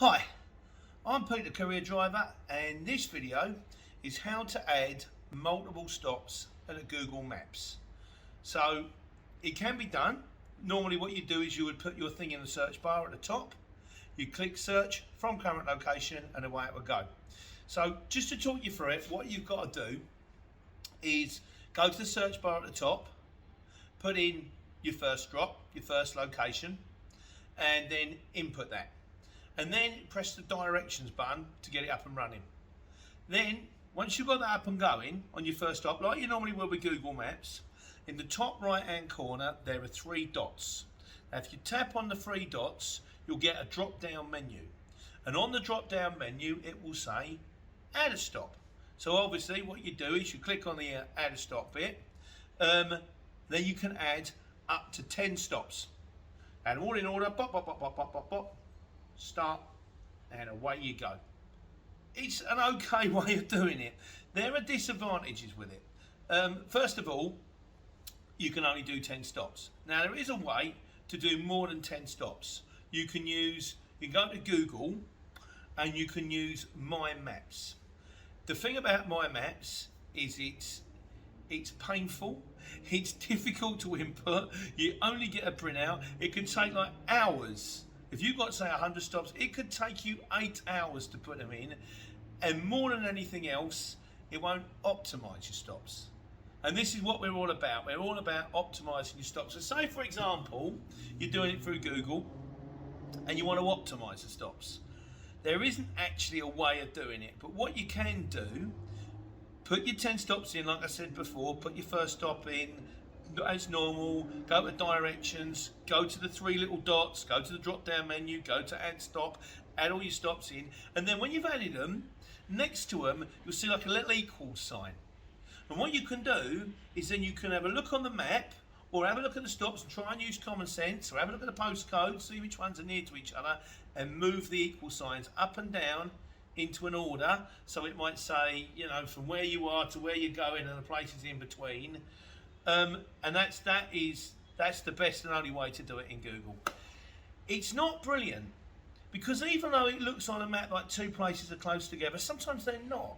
Hi, I'm Peter, Courier driver, and this video is how to add multiple stops at Google Maps. So it can be done. Normally what you do is you would put your thing in the search bar at the top, you click search from current location, and away it will go. So just to talk you through it, what you've got to do is go to the search bar at the top, put in your first drop, your first location, and then input that. And then press the directions button to get it up and running. Then, once you've got that up and going on your first stop, like you normally will with Google Maps, in the top right hand corner there are 3 dots. Now if you tap on the 3 dots, you'll get a drop down menu. And on the drop down menu it will say add a stop. So obviously what you do is you click on the add a stop bit, then you can add up to 10 stops. And all in order, bop, bop, bop, bop, bop, bop, bop. Start, and away you go. It's an okay way of doing it. There are disadvantages with it. First of all, you can only do 10 stops. Now there is a way to do more than 10 stops. You can go to Google and you can use My Maps. The thing about My Maps is it's painful, it's difficult to input, you only get a printout, it can take like hours. If you've got, say, 100 stops, it could take you 8 hours to put them in. And more than anything else, it won't optimize your stops. And this is what we're all about. We're all about optimizing your stops. So say, for example, you're doing it through Google and you want to optimize the stops. There isn't actually a way of doing it, but what you can do, put your 10 stops in, like I said before, put your first stop in, as normal, go to directions, go to the 3 little dots, go to the drop down menu, go to add stop, add all your stops in, and then when you've added them, next to them you'll see like a little equal sign. And what you can do is then you can have a look on the map or have a look at the stops and try and use common sense, or have a look at the postcodes, see which ones are near to each other, and move the equal signs up and down into an order. So it might say, you know, from where you are to where you're going and the places in between. And that's the best and only way to do it in Google. It's not brilliant, because even though it looks on a map like 2 places are close together, sometimes they're not,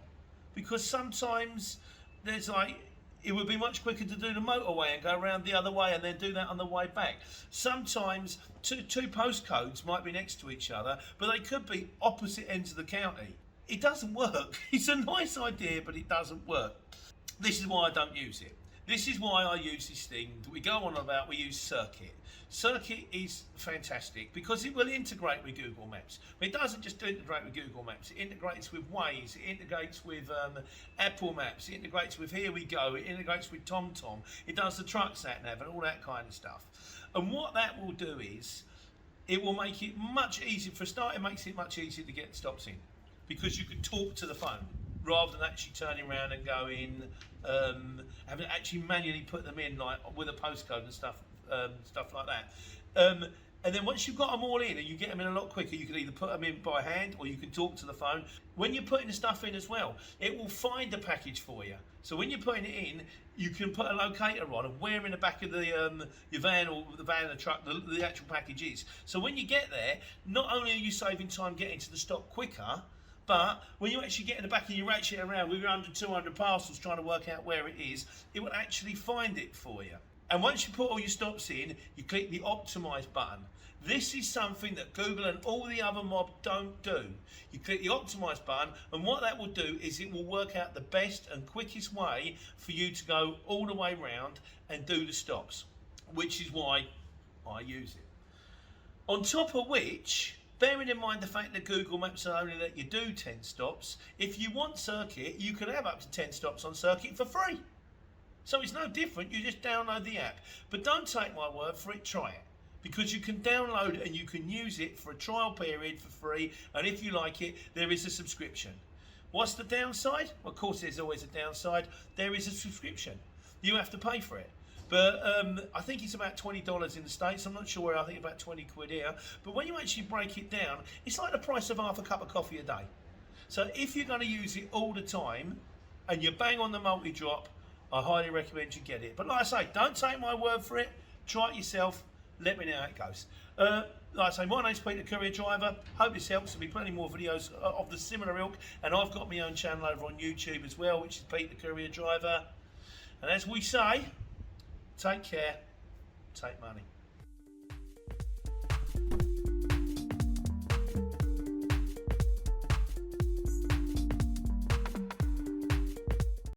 because sometimes there's like, it would be much quicker to do the motorway and go around the other way and then do that on the way back. Sometimes two postcodes might be next to each other, but they could be opposite ends of the county. It doesn't work. It's a nice idea, but it doesn't work. This is why I don't use it. This is why I use this thing that we go on about. We use Circuit. Circuit is fantastic because it will integrate with Google Maps. But it doesn't just integrate with Google Maps. It integrates with Waze. It integrates with Apple Maps. It integrates with Here We Go. It integrates with TomTom. It does the truck sat nav and all that kind of stuff. And what that will do is it will make it much easier. For a start, it makes it much easier to get stops in because you can talk to the phone, rather than actually turning around and going, having to actually manually put them in, like with a postcode and stuff like that. And then once you've got them all in and you get them in a lot quicker, you can either put them in by hand or you can talk to the phone. When you're putting the stuff in as well, it will find a package for you. So when you're putting it in, you can put a locator on of where in the back of the your van or the van, the truck, the actual package is. So when you get there, not only are you saving time getting to the stop quicker, but when you actually get in the back and you ratchet around with your 100, 200 parcels trying to work out where it is, it will actually find it for you. And once you put all your stops in, you click the optimize button. This is something that Google and all the other mob don't do. You click the optimize button, and what that will do is it will work out the best and quickest way for you to go all the way round and do the stops, which is why I use it. On top of which, bearing in mind the fact that Google Maps will only let you do 10 stops, if you want Circuit, you can have up to 10 stops on Circuit for free. So it's no different, you just download the app. But don't take my word for it, try it. Because you can download it and you can use it for a trial period for free, and if you like it, there is a subscription. What's the downside? Well, of course there's always a downside. There is a subscription. You have to pay for it. But I think it's about $20 in the States. I'm not sure where. I think about 20 quid here. But when you actually break it down, it's like the price of half a cup of coffee a day. So if you're going to use it all the time and you bang on the multi-drop, I highly recommend you get it. But like I say, don't take my word for it. Try it yourself. Let me know how it goes. like I say, my name's Peter, Courier driver. Hope this helps. There'll be plenty more videos of the similar ilk, and I've got my own channel over on YouTube as well, which is Peter, Courier driver. And as we say, take care, take money.